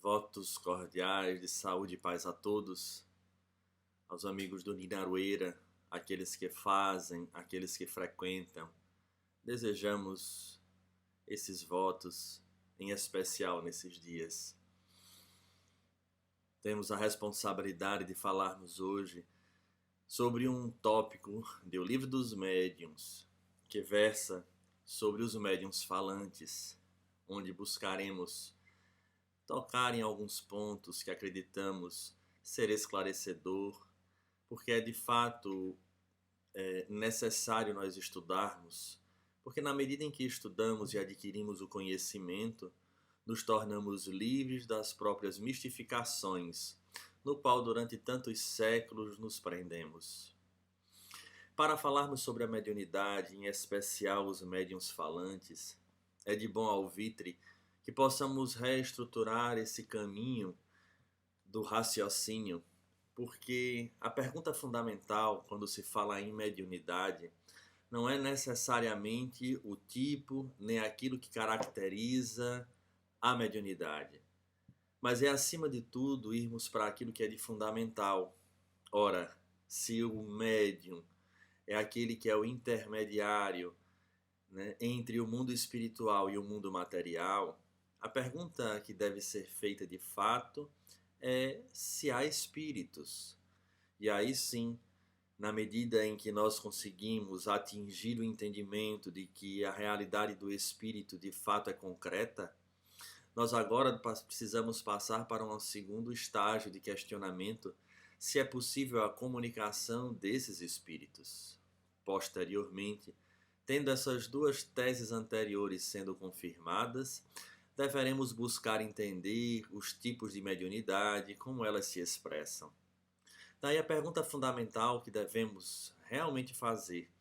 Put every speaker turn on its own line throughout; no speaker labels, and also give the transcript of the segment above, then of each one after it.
Votos cordiais de saúde e paz a todos, aos amigos do Ninarueira, aqueles que fazem, aqueles que frequentam. Desejamos esses votos, em especial nesses dias. Temos a responsabilidade de falarmos hoje sobre um tópico do Livro dos Médiuns, que versa sobre os médiuns falantes, onde buscaremos tocar em alguns pontos que acreditamos ser esclarecedor, porque é de fato necessário nós estudarmos, porque na medida em que estudamos e adquirimos o conhecimento, nos tornamos livres das próprias mistificações, no qual durante tantos séculos nos prendemos. Para falarmos sobre a mediunidade, em especial os médiuns falantes, é de bom alvitre que possamos reestruturar esse caminho do raciocínio, porque a pergunta fundamental quando se fala em mediunidade não é necessariamente o tipo nem aquilo que caracteriza a mediunidade, mas é acima de tudo irmos para aquilo que é de fundamental. Ora, se o médium é aquele que é o intermediário, né, entre o mundo espiritual e o mundo material, a pergunta que deve ser feita de fato é se há espíritos. E aí sim, na medida em que nós conseguimos atingir o entendimento de que a realidade do espírito de fato é concreta, nós agora precisamos passar para um segundo estágio de questionamento se é possível a comunicação desses espíritos. Posteriormente, tendo essas duas teses anteriores sendo confirmadas, deveremos buscar entender os tipos de mediunidade, como elas se expressam. Daí a pergunta fundamental que devemos realmente fazer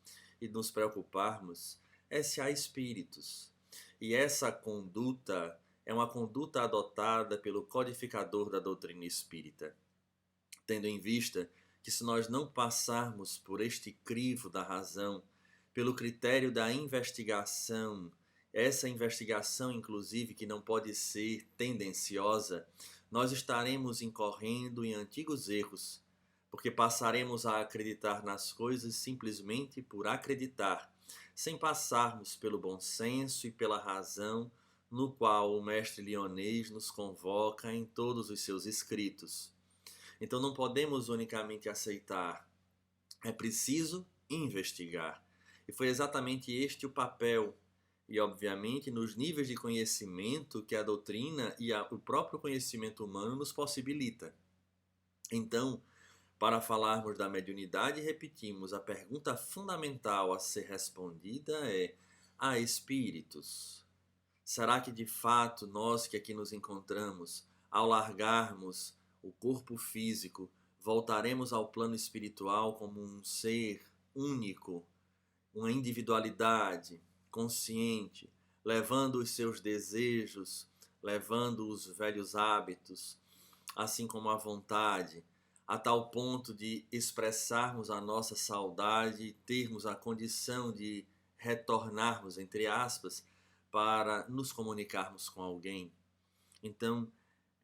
e nos preocuparmos é se há espíritos. E essa conduta é uma conduta adotada pelo codificador da doutrina espírita, tendo em vista que se nós não passarmos por este crivo da razão, pelo critério da investigação, essa investigação, inclusive, que não pode ser tendenciosa, nós estaremos incorrendo em antigos erros, porque passaremos a acreditar nas coisas simplesmente por acreditar, sem passarmos pelo bom senso e pela razão, no qual o mestre Lyonês nos convoca em todos os seus escritos. Então não podemos unicamente aceitar, é preciso investigar. E foi exatamente este o papel, e obviamente nos níveis de conhecimento que a doutrina e o próprio conhecimento humano nos possibilita. Então, para falarmos da mediunidade, repetimos, a pergunta fundamental a ser respondida é: há espíritos? Será que de fato nós que aqui nos encontramos, ao largarmos o corpo físico, voltaremos ao plano espiritual como um ser único, uma individualidade consciente, levando os seus desejos, levando os velhos hábitos, assim como a vontade, a tal ponto de expressarmos a nossa saudade e termos a condição de retornarmos, entre aspas, para nos comunicarmos com alguém? Então,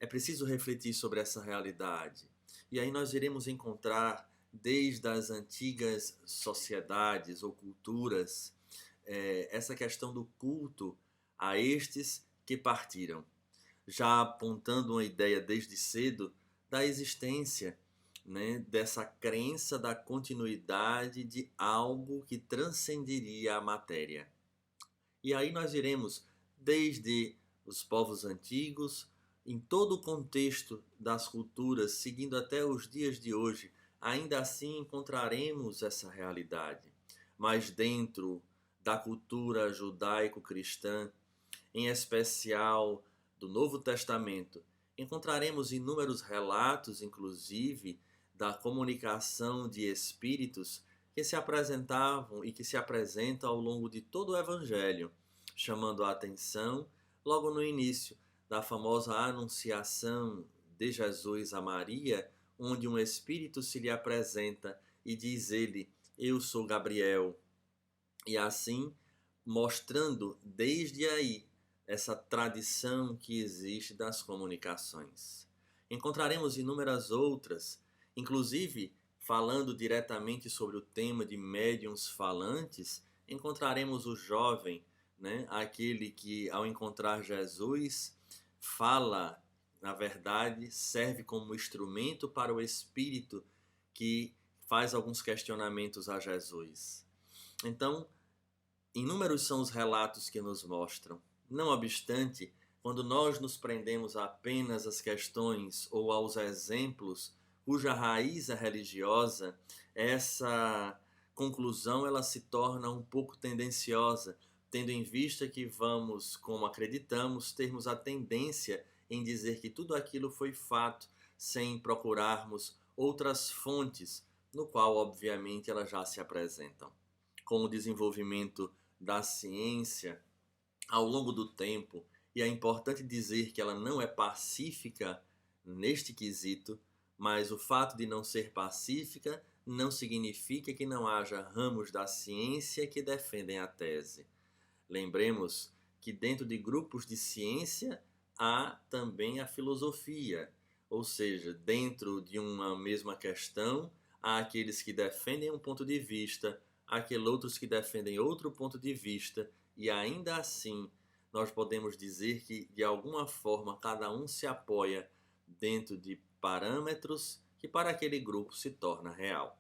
é preciso refletir sobre essa realidade. E aí nós iremos encontrar, desde as antigas sociedades ou culturas, essa questão do culto a estes que partiram, já apontando uma ideia desde cedo da existência, né, dessa crença da continuidade de algo que transcenderia a matéria. E aí nós iremos desde os povos antigos, em todo o contexto das culturas, seguindo até os dias de hoje, ainda assim encontraremos essa realidade. Mas dentro da cultura judaico-cristã, em especial do Novo Testamento, encontraremos inúmeros relatos, inclusive, da comunicação de espíritos que se apresentavam e que se apresentam ao longo de todo o Evangelho, chamando a atenção logo no início da famosa anunciação de Jesus a Maria, onde um espírito se lhe apresenta e diz ele: eu sou Gabriel. E assim, mostrando desde aí essa tradição que existe das comunicações. Encontraremos inúmeras outras, inclusive falando diretamente sobre o tema de médiuns falantes, encontraremos o jovem, né, aquele que ao encontrar Jesus fala, na verdade, serve como instrumento para o espírito que faz alguns questionamentos a Jesus. Então, inúmeros são os relatos que nos mostram. Não obstante, quando nós nos prendemos apenas às questões ou aos exemplos cuja raiz é religiosa, essa conclusão ela se torna um pouco tendenciosa, tendo em vista que vamos, como acreditamos, termos a tendência em dizer que tudo aquilo foi fato, sem procurarmos outras fontes, no qual, obviamente, elas já se apresentam. Com o desenvolvimento da ciência ao longo do tempo, e é importante dizer que ela não é pacífica neste quesito, mas o fato de não ser pacífica não significa que não haja ramos da ciência que defendem a tese. Lembremos que dentro de grupos de ciência há também a filosofia, ou seja, dentro de uma mesma questão há aqueles que defendem um ponto de vista, há aqueles outros que defendem outro ponto de vista, e ainda assim nós podemos dizer que de alguma forma cada um se apoia dentro de parâmetros que para aquele grupo se torna real.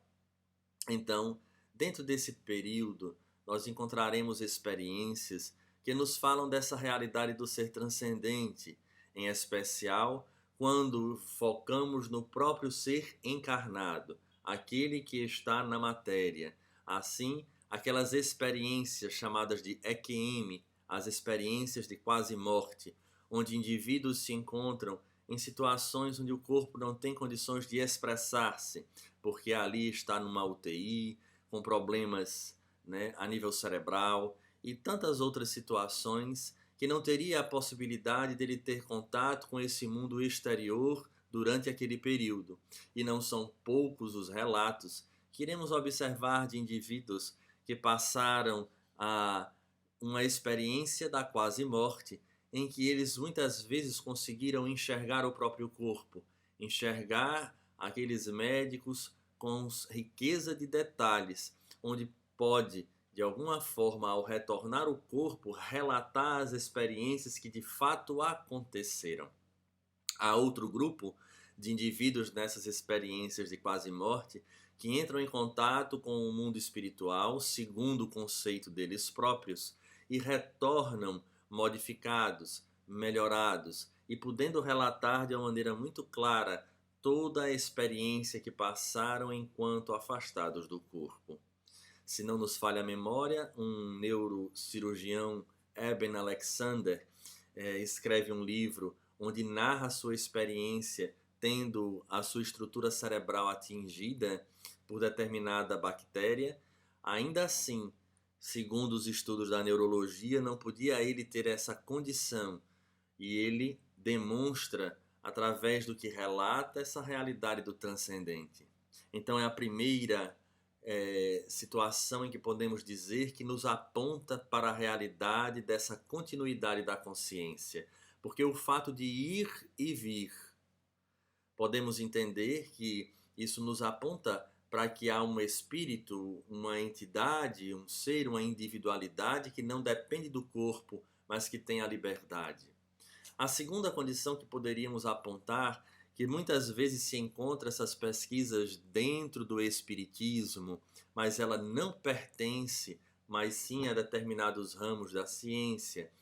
Então, dentro desse período, nós encontraremos experiências que nos falam dessa realidade do ser transcendente, em especial quando focamos no próprio ser encarnado, aquele que está na matéria. Assim, aquelas experiências chamadas de EQM, as experiências de quase morte, onde indivíduos se encontram em situações onde o corpo não tem condições de expressar-se, porque ali está numa UTI, com problemas, né, a nível cerebral e tantas outras situações que não teria a possibilidade dele ter contato com esse mundo exterior durante aquele período. E não são poucos os relatos que iremos observar de indivíduos que passaram a uma experiência da quase morte, em que eles muitas vezes conseguiram enxergar o próprio corpo, enxergar aqueles médicos com riqueza de detalhes, onde pode, de alguma forma, ao retornar o corpo, relatar as experiências que de fato aconteceram. Há outro grupo de indivíduos nessas experiências de quase morte que entram em contato com o mundo espiritual, segundo o conceito deles próprios, e retornam modificados, melhorados e podendo relatar de uma maneira muito clara toda a experiência que passaram enquanto afastados do corpo. Se não nos falha a memória, um neurocirurgião, Eben Alexander, escreve um livro onde narra sua experiência tendo a sua estrutura cerebral atingida por determinada bactéria. Ainda assim, segundo os estudos da neurologia, não podia ele ter essa condição, e ele demonstra, através do que relata, essa realidade do transcendente. Então é a primeira situação em que podemos dizer que nos aponta para a realidade dessa continuidade da consciência, porque o fato de ir e vir, podemos entender que isso nos aponta para que há um espírito, uma entidade, um ser, uma individualidade que não depende do corpo, mas que tem a liberdade. A segunda condição que poderíamos apontar, que muitas vezes se encontra essas pesquisas dentro do espiritismo, mas ela não pertence, mas sim a determinados ramos da ciência,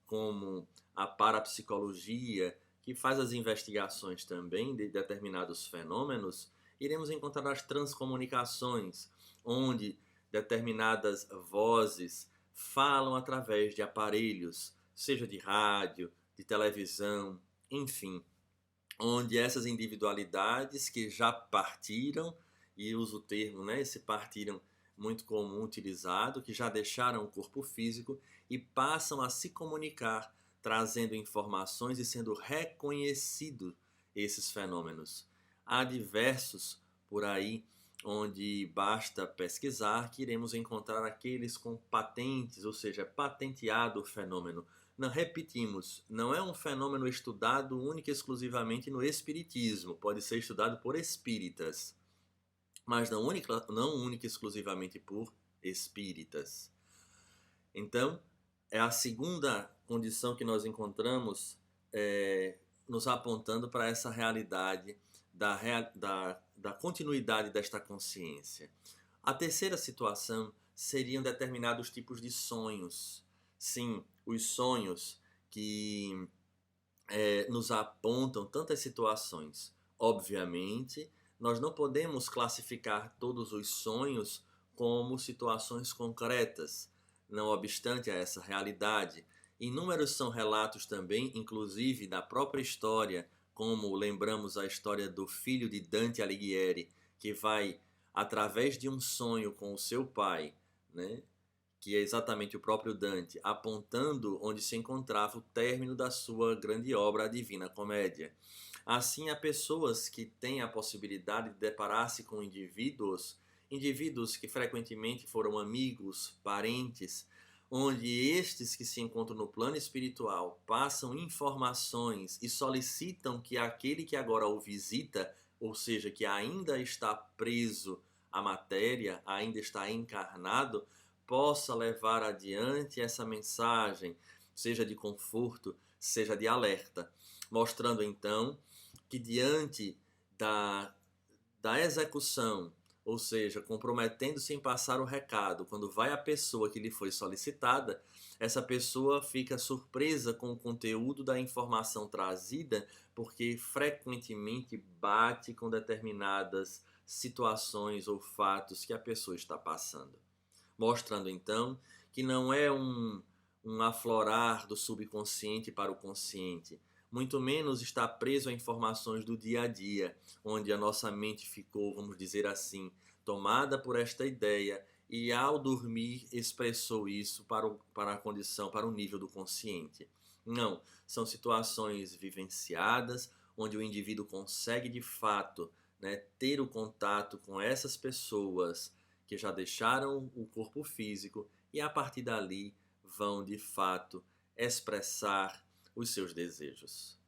como a parapsicologia, que faz as investigações também de determinados fenômenos, iremos encontrar as transcomunicações, onde determinadas vozes falam através de aparelhos, seja de rádio, de televisão, enfim, onde essas individualidades que já partiram, e uso o termo, né, esse partiram muito comum utilizado, que já deixaram o corpo físico e passam a se comunicar, trazendo informações e sendo reconhecidos esses fenômenos. Há diversos por aí onde basta pesquisar que iremos encontrar aqueles com patentes, ou seja, patenteado o fenômeno, Não, repetimos, não é um fenômeno estudado única e exclusivamente no espiritismo, pode ser estudado por espíritas, mas não única e exclusivamente por espíritas. Então, é a segunda condição que nós encontramos nos apontando para essa realidade da continuidade desta consciência. A terceira situação seriam determinados tipos de sonhos. Sim, os sonhos que nos apontam tantas situações. Obviamente, nós não podemos classificar todos os sonhos como situações concretas. Não obstante a essa realidade, inúmeros são relatos também, inclusive da própria história, como lembramos a história do filho de Dante Alighieri, que vai, através de um sonho com o seu pai, né, que é exatamente o próprio Dante, apontando onde se encontrava o término da sua grande obra, a Divina Comédia. Assim, há pessoas que têm a possibilidade de deparar-se com indivíduos que frequentemente foram amigos, parentes, onde estes que se encontram no plano espiritual passam informações e solicitam que aquele que agora o visita, ou seja, que ainda está preso à matéria, ainda está encarnado, possa levar adiante essa mensagem, seja de conforto, seja de alerta, mostrando então que diante da execução, ou seja, comprometendo-se em passar o recado, quando vai a pessoa que lhe foi solicitada, essa pessoa fica surpresa com o conteúdo da informação trazida, porque frequentemente bate com determinadas situações ou fatos que a pessoa está passando. Mostrando então que não é um aflorar do subconsciente para o consciente, muito menos está preso a informações do dia a dia, onde a nossa mente ficou, vamos dizer assim, tomada por esta ideia e ao dormir expressou isso para a condição, para o nível do consciente. Não, são situações vivenciadas, onde o indivíduo consegue de fato, né, ter o contato com essas pessoas que já deixaram o corpo físico e a partir dali vão de fato expressar os seus desejos.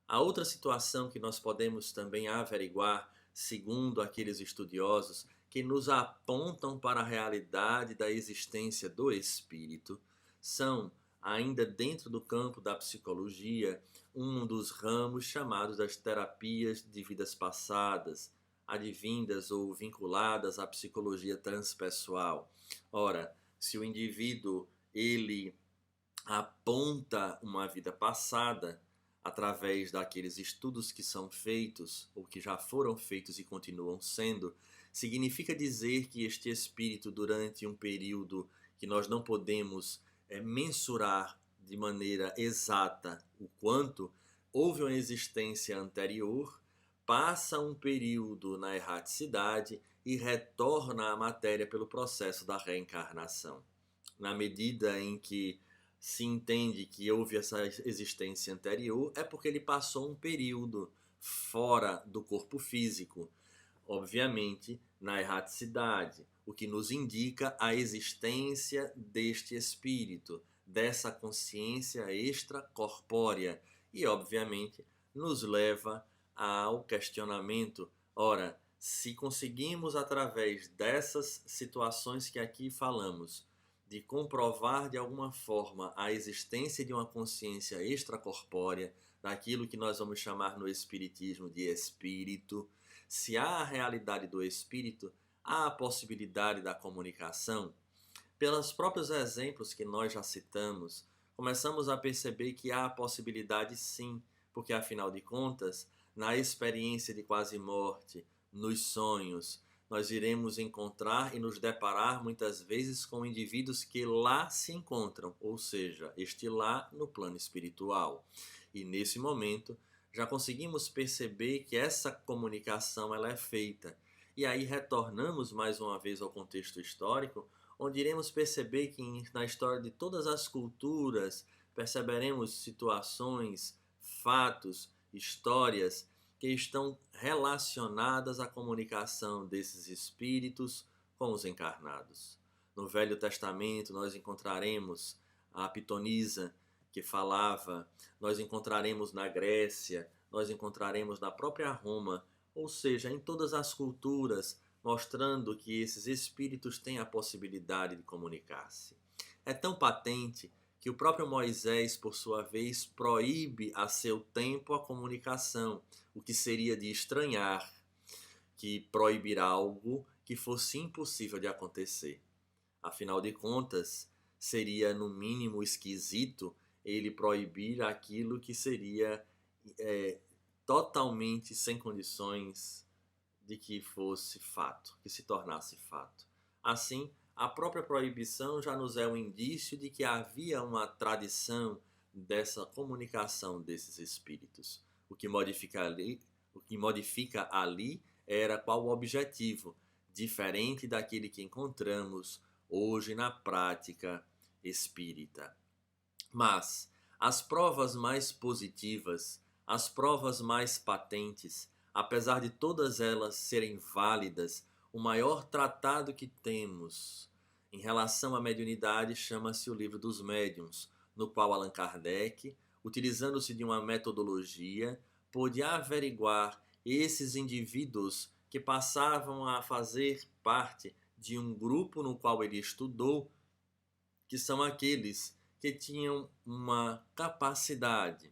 A outra situação que nós podemos também averiguar, segundo aqueles estudiosos que nos apontam para a realidade da existência do espírito, são, ainda dentro do campo da psicologia, um dos ramos chamados das terapias de vidas passadas, advindas ou vinculadas à psicologia transpessoal. Ora, se o indivíduo ele aponta uma vida passada através daqueles estudos que são feitos ou que já foram feitos e continuam sendo, significa dizer que este espírito, durante um período que nós não podemos mensurar de maneira exata o quanto, houve uma existência anterior, passa um período na erraticidade e retorna à matéria pelo processo da reencarnação. Na medida em que se entende que houve essa existência anterior, é porque ele passou um período fora do corpo físico, obviamente na erraticidade, o que nos indica a existência deste espírito, dessa consciência extracorpórea e, obviamente, nos leva ao questionamento. Ora, se conseguimos, através dessas situações que aqui falamos, de comprovar de alguma forma a existência de uma consciência extracorpórea, daquilo que nós vamos chamar no espiritismo de espírito, se há a realidade do espírito, há a possibilidade da comunicação. Pelos próprios exemplos que nós já citamos, começamos a perceber que há a possibilidade sim, porque afinal de contas, na experiência de quase morte, nos sonhos, nós iremos encontrar e nos deparar muitas vezes com indivíduos que lá se encontram, ou seja, este lá no plano espiritual. E nesse momento já conseguimos perceber que essa comunicação ela é feita. E aí retornamos mais uma vez ao contexto histórico, onde iremos perceber que na história de todas as culturas perceberemos situações, fatos, histórias que estão relacionadas à comunicação desses espíritos com os encarnados. No Velho Testamento nós encontraremos a pitonisa, que falava, nós encontraremos na Grécia, nós encontraremos na própria Roma, ou seja, em todas as culturas, mostrando que esses espíritos têm a possibilidade de comunicar-se. É tão patente que o próprio Moisés, por sua vez, proíbe a seu tempo a comunicação, o que seria de estranhar, que proibir algo que fosse impossível de acontecer. Afinal de contas, seria no mínimo esquisito ele proibir aquilo que seria totalmente sem condições de que fosse fato, que se tornasse fato. Assim, a própria proibição já nos é um indício de que havia uma tradição dessa comunicação desses espíritos. O que modifica ali era qual o objetivo, diferente daquele que encontramos hoje na prática espírita. Mas as provas mais positivas, as provas mais patentes, apesar de todas elas serem válidas, o maior tratado que temos em relação à mediunidade chama-se o Livro dos Médiuns, no qual Allan Kardec, utilizando-se de uma metodologia, pôde averiguar esses indivíduos que passavam a fazer parte de um grupo no qual ele estudou, que são aqueles que tinham uma capacidade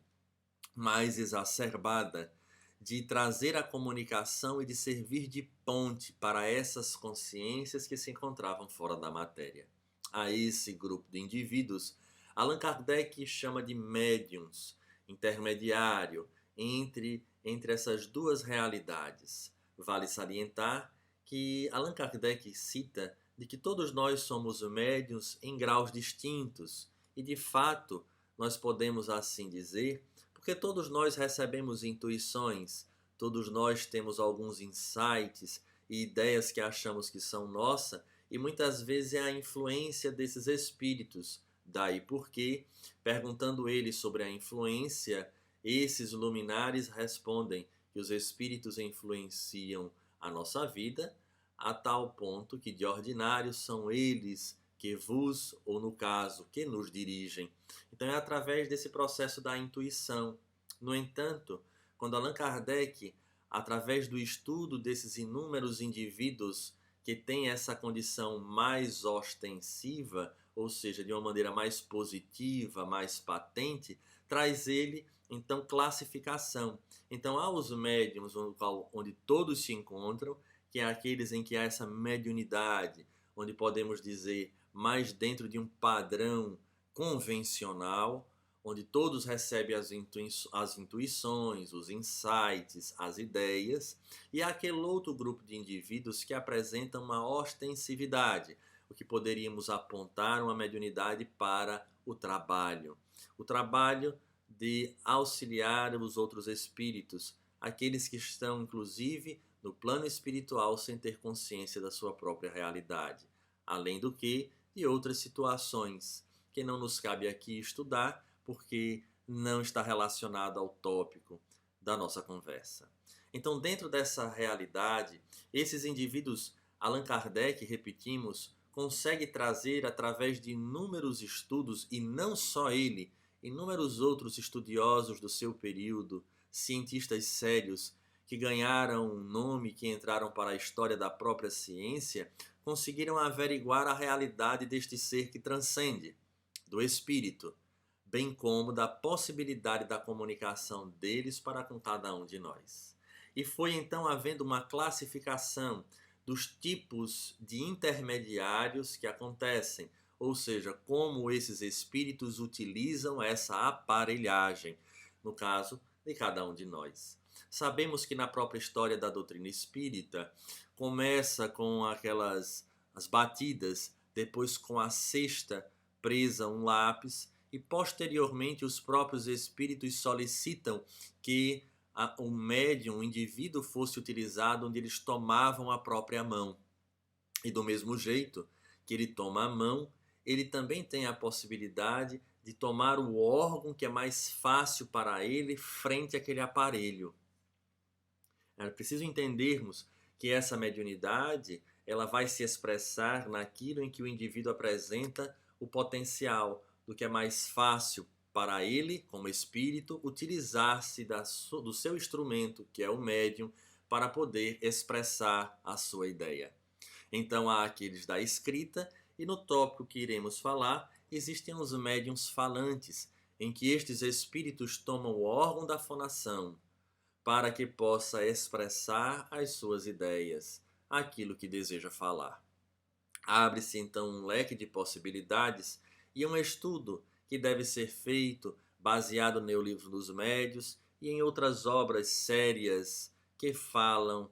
mais exacerbada de trazer a comunicação e de servir de ponte para essas consciências que se encontravam fora da matéria. A esse grupo de indivíduos, Allan Kardec chama de médiuns, intermediário entre essas duas realidades. Vale salientar que Allan Kardec cita de que todos nós somos médiuns em graus distintos e, de fato, nós podemos assim dizer, porque todos nós recebemos intuições, todos nós temos alguns insights e ideias que achamos que são nossas e muitas vezes é a influência desses espíritos. Daí porque, perguntando eles sobre a influência, esses luminares respondem que os espíritos influenciam a nossa vida a tal ponto que de ordinário são eles que vos, ou no caso, que nos dirigem. Então é através desse processo da intuição. No entanto, quando Allan Kardec, através do estudo desses inúmeros indivíduos que têm essa condição mais ostensiva, ou seja, de uma maneira mais positiva, mais patente, traz ele, então, classificação. Então, há os médiums onde todos se encontram, que é aqueles em que há essa mediunidade, onde podemos dizer mais dentro de um padrão convencional, onde todos recebem as intuições, os insights, as ideias, e há aquele outro grupo de indivíduos que apresentam uma ostensividade, o que poderíamos apontar uma mediunidade para o trabalho de auxiliar os outros espíritos, aqueles que estão, inclusive, no plano espiritual sem ter consciência da sua própria realidade, além do que de outras situações que não nos cabe aqui estudar, porque não está relacionado ao tópico da nossa conversa. Então, dentro dessa realidade, esses indivíduos, Allan Kardec, repetimos, consegue trazer através de inúmeros estudos, e não só ele, inúmeros outros estudiosos do seu período, cientistas sérios, que ganharam um nome, que entraram para a história da própria ciência, conseguiram averiguar a realidade deste ser que transcende, do espírito, bem como da possibilidade da comunicação deles para com cada um de nós. E foi então havendo uma classificação dos tipos de intermediários que acontecem, ou seja, como esses espíritos utilizam essa aparelhagem, no caso de cada um de nós. Sabemos que na própria história da doutrina espírita começa com as batidas, depois com a cesta presa um lápis e posteriormente os próprios espíritos solicitam que o médium, o indivíduo fosse utilizado onde eles tomavam a própria mão. E do mesmo jeito que ele toma a mão, ele também tem a possibilidade de tomar o órgão que é mais fácil para ele frente àquele aparelho. É preciso entendermos que essa mediunidade ela vai se expressar naquilo em que o indivíduo apresenta o potencial do que é mais fácil para ele, como espírito, utilizar-se do seu instrumento, que é o médium, para poder expressar a sua ideia. Então há aqueles da escrita, e no tópico que iremos falar, existem os médiuns falantes, em que estes espíritos tomam o órgão da fonação, para que possa expressar as suas ideias, aquilo que deseja falar. Abre-se então um leque de possibilidades e um estudo que deve ser feito baseado no Livro dos Médiuns e em outras obras sérias que falam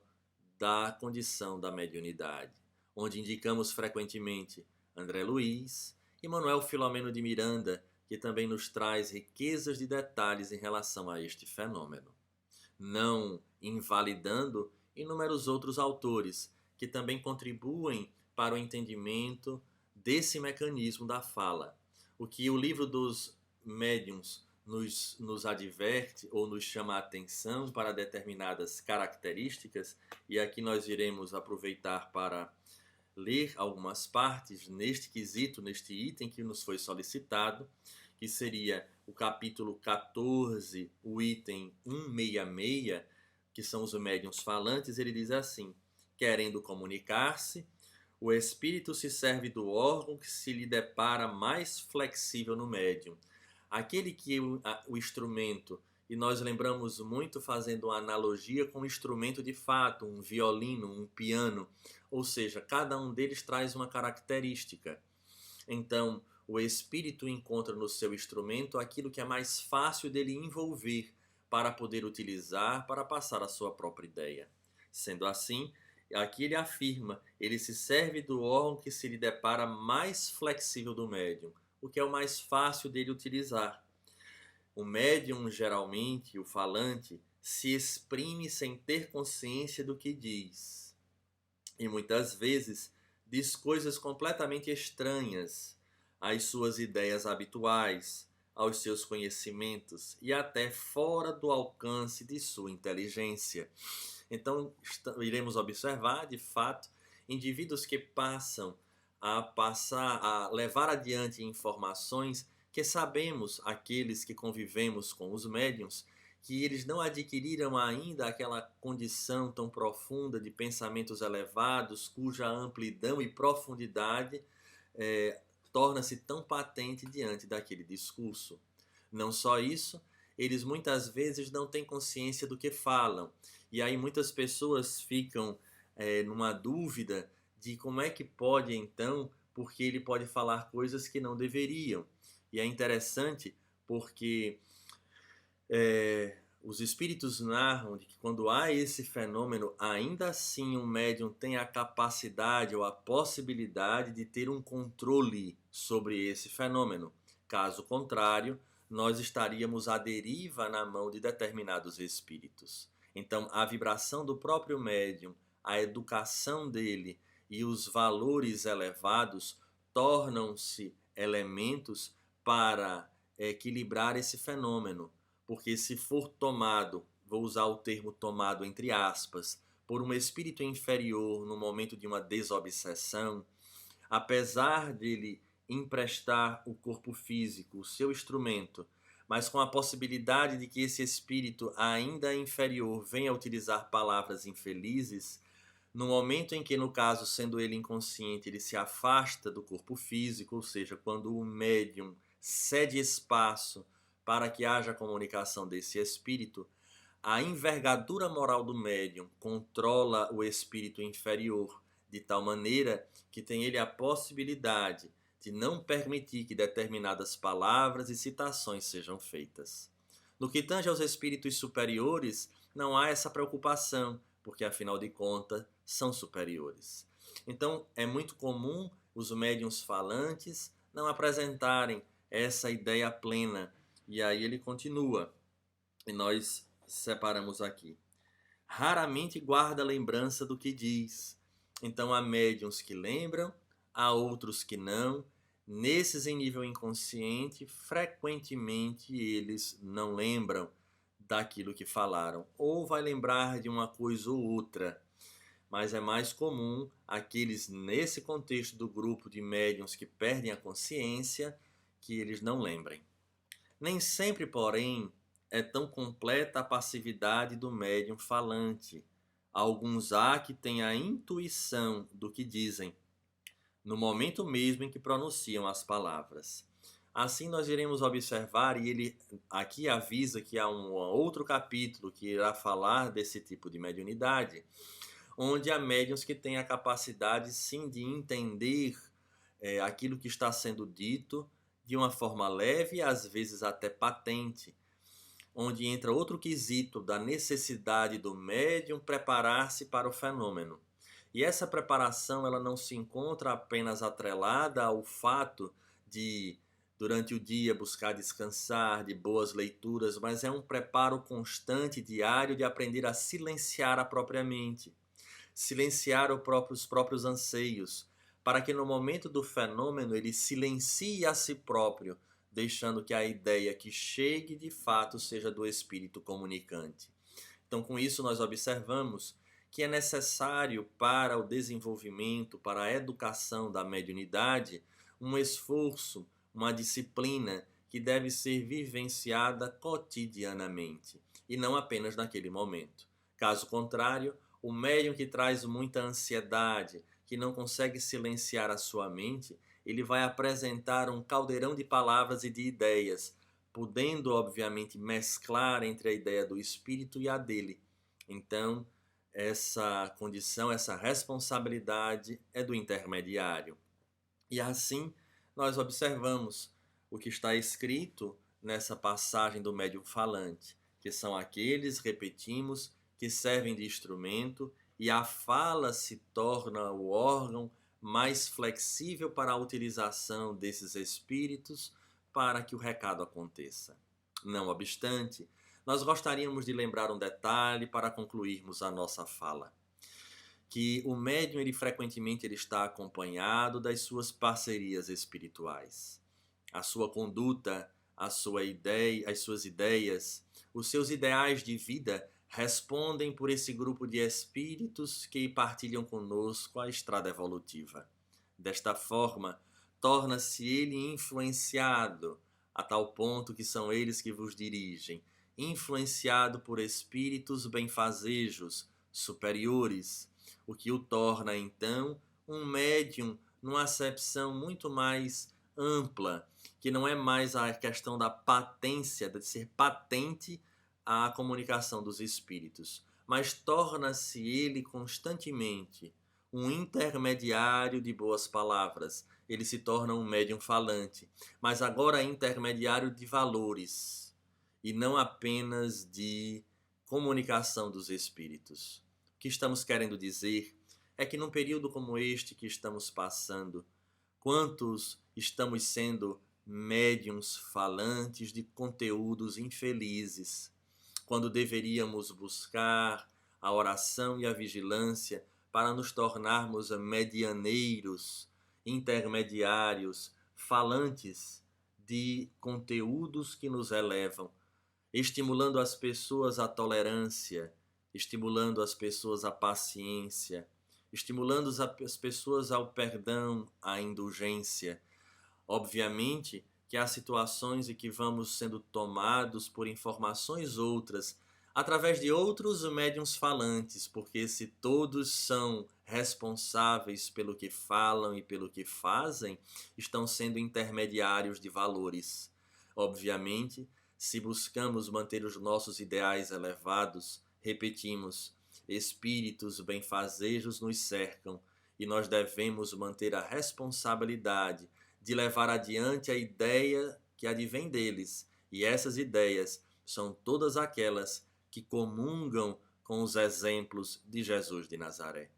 da condição da mediunidade, onde indicamos frequentemente André Luiz e Manuel Filomeno de Miranda, que também nos traz riquezas de detalhes em relação a este fenômeno, não invalidando inúmeros outros autores que também contribuem para o entendimento desse mecanismo da fala. O que o Livro dos Médiuns nos adverte ou nos chama a atenção para determinadas características, e aqui nós iremos aproveitar para ler algumas partes neste quesito, neste item que nos foi solicitado, que seria o capítulo 14, o item 166, que são os médiuns falantes. Ele diz assim: querendo comunicar-se, o espírito se serve do órgão que se lhe depara mais flexível no médium. Aquele que o instrumento, e nós lembramos muito fazendo uma analogia com um instrumento de fato, um violino, um piano, ou seja, cada um deles traz uma característica. Então, o espírito encontra no seu instrumento aquilo que é mais fácil dele envolver para poder utilizar para passar a sua própria ideia. Sendo assim, aqui ele afirma, ele se serve do órgão que se lhe depara mais flexível do médium, o que é o mais fácil dele utilizar. O médium, geralmente, o falante, se exprime sem ter consciência do que diz. E muitas vezes diz coisas completamente estranhas às suas ideias habituais, aos seus conhecimentos e até fora do alcance de sua inteligência. Então, iremos observar, de fato, indivíduos que passam a levar adiante informações que sabemos, aqueles que convivemos com os médiuns, que eles não adquiriram ainda aquela condição tão profunda de pensamentos elevados, cuja amplidão e profundidade torna-se tão patente diante daquele discurso. Não só isso, eles muitas vezes não têm consciência do que falam. E aí muitas pessoas ficam numa dúvida de como é que pode então, porque ele pode falar coisas que não deveriam. E é interessante porque os espíritos narram de que quando há esse fenômeno, ainda assim o médium tem a capacidade ou a possibilidade de ter um controle sobre esse fenômeno. Caso contrário, nós estaríamos à deriva na mão de determinados espíritos. Então, a vibração do próprio médium, a educação dele e os valores elevados tornam-se elementos para equilibrar esse fenômeno. Porque se for tomado, vou usar o termo tomado entre aspas, por um espírito inferior no momento de uma desobsessão, apesar dele emprestar o corpo físico, o seu instrumento, mas com a possibilidade de que esse espírito ainda inferior venha a utilizar palavras infelizes, no momento em que, no caso, sendo ele inconsciente, ele se afasta do corpo físico, ou seja, quando o médium cede espaço para que haja comunicação desse espírito, a envergadura moral do médium controla o espírito inferior, de tal maneira que tem ele a possibilidade de não permitir que determinadas palavras e citações sejam feitas. No que tange aos espíritos superiores, não há essa preocupação, porque afinal de contas são superiores. Então é muito comum os médiuns falantes não apresentarem essa ideia plena. E aí ele continua, e nós separamos aqui. Raramente guarda lembrança do que diz. Então há médiuns que lembram, há outros que não. Nesses em nível inconsciente, frequentemente eles não lembram daquilo que falaram, ou vai lembrar de uma coisa ou outra. Mas é mais comum aqueles, nesse contexto do grupo de médiuns que perdem a consciência, que eles não lembrem. Nem sempre, porém, é tão completa a passividade do médium falante. Alguns há que têm a intuição do que dizem, no momento mesmo em que pronunciam as palavras. Assim nós iremos observar, e ele aqui avisa que há um outro capítulo que irá falar desse tipo de mediunidade, onde há médiuns que têm a capacidade sim de entender aquilo que está sendo dito de uma forma leve e às vezes até patente, onde entra outro quesito da necessidade do médium preparar-se para o fenômeno. E essa preparação ela não se encontra apenas atrelada ao fato de, durante o dia, buscar descansar, de boas leituras, mas é um preparo constante, diário, de aprender a silenciar a própria mente, silenciar os próprios anseios, para que no momento do fenômeno ele silencie a si próprio, deixando que a ideia que chegue de fato seja do espírito comunicante. Então, com isso, nós observamos que é necessário para o desenvolvimento, para a educação da mediunidade, um esforço, uma disciplina que deve ser vivenciada cotidianamente e não apenas naquele momento. Caso contrário, o médium que traz muita ansiedade, que não consegue silenciar a sua mente, ele vai apresentar um caldeirão de palavras e de ideias, podendo, obviamente, mesclar entre a ideia do espírito e a dele. Então, essa condição, essa responsabilidade é do intermediário. E assim, nós observamos o que está escrito nessa passagem do médium falante, que são aqueles, repetimos, que servem de instrumento e a fala se torna o órgão mais flexível para a utilização desses espíritos para que o recado aconteça. Não obstante, nós gostaríamos de lembrar um detalhe para concluirmos a nossa fala, que o médium frequentemente ele está acompanhado das suas parcerias espirituais. A sua conduta, as suas ideias, os seus ideais de vida respondem por esse grupo de espíritos que partilham conosco a estrada evolutiva. Desta forma, torna-se ele influenciado, a tal ponto que são eles que vos dirigem, influenciado por espíritos benfazejos, superiores, o que o torna, então, um médium numa acepção muito mais ampla, que não é mais a questão da patência, de ser patente a comunicação dos espíritos, mas torna-se ele constantemente um intermediário de boas palavras. Ele se torna um médium falante, mas agora intermediário de valores e não apenas de comunicação dos espíritos. O que estamos querendo dizer é que num período como este que estamos passando, quantos estamos sendo médiuns falantes de conteúdos infelizes, quando deveríamos buscar a oração e a vigilância para nos tornarmos medianeiros, intermediários, falantes de conteúdos que nos elevam, estimulando as pessoas à tolerância, estimulando as pessoas à paciência, estimulando as pessoas ao perdão, à indulgência. Obviamente que há situações em que vamos sendo tomados por informações outras, através de outros médiuns falantes, porque se todos são responsáveis pelo que falam e pelo que fazem, estão sendo intermediários de valores. Obviamente, se buscamos manter os nossos ideais elevados, repetimos, espíritos benfazejos nos cercam e nós devemos manter a responsabilidade de levar adiante a ideia que advém deles. E essas ideias são todas aquelas que comungam com os exemplos de Jesus de Nazaré.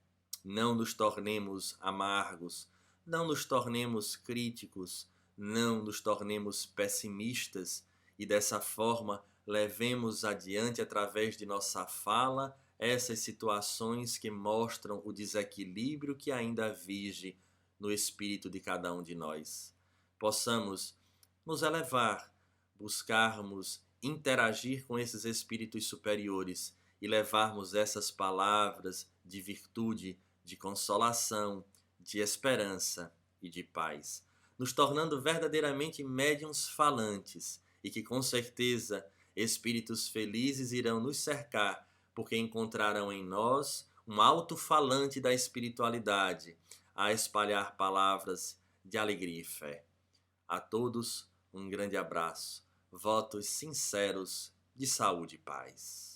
Não nos tornemos amargos, não nos tornemos críticos, não nos tornemos pessimistas e dessa forma levemos adiante através de nossa fala essas situações que mostram o desequilíbrio que ainda vige no espírito de cada um de nós. Possamos nos elevar, buscarmos interagir com esses espíritos superiores e levarmos essas palavras de virtude, de consolação, de esperança e de paz, nos tornando verdadeiramente médiuns falantes e que com certeza espíritos felizes irão nos cercar, porque encontrarão em nós um alto-falante da espiritualidade, a espalhar palavras de alegria e fé. A todos, um grande abraço. Votos sinceros de saúde e paz.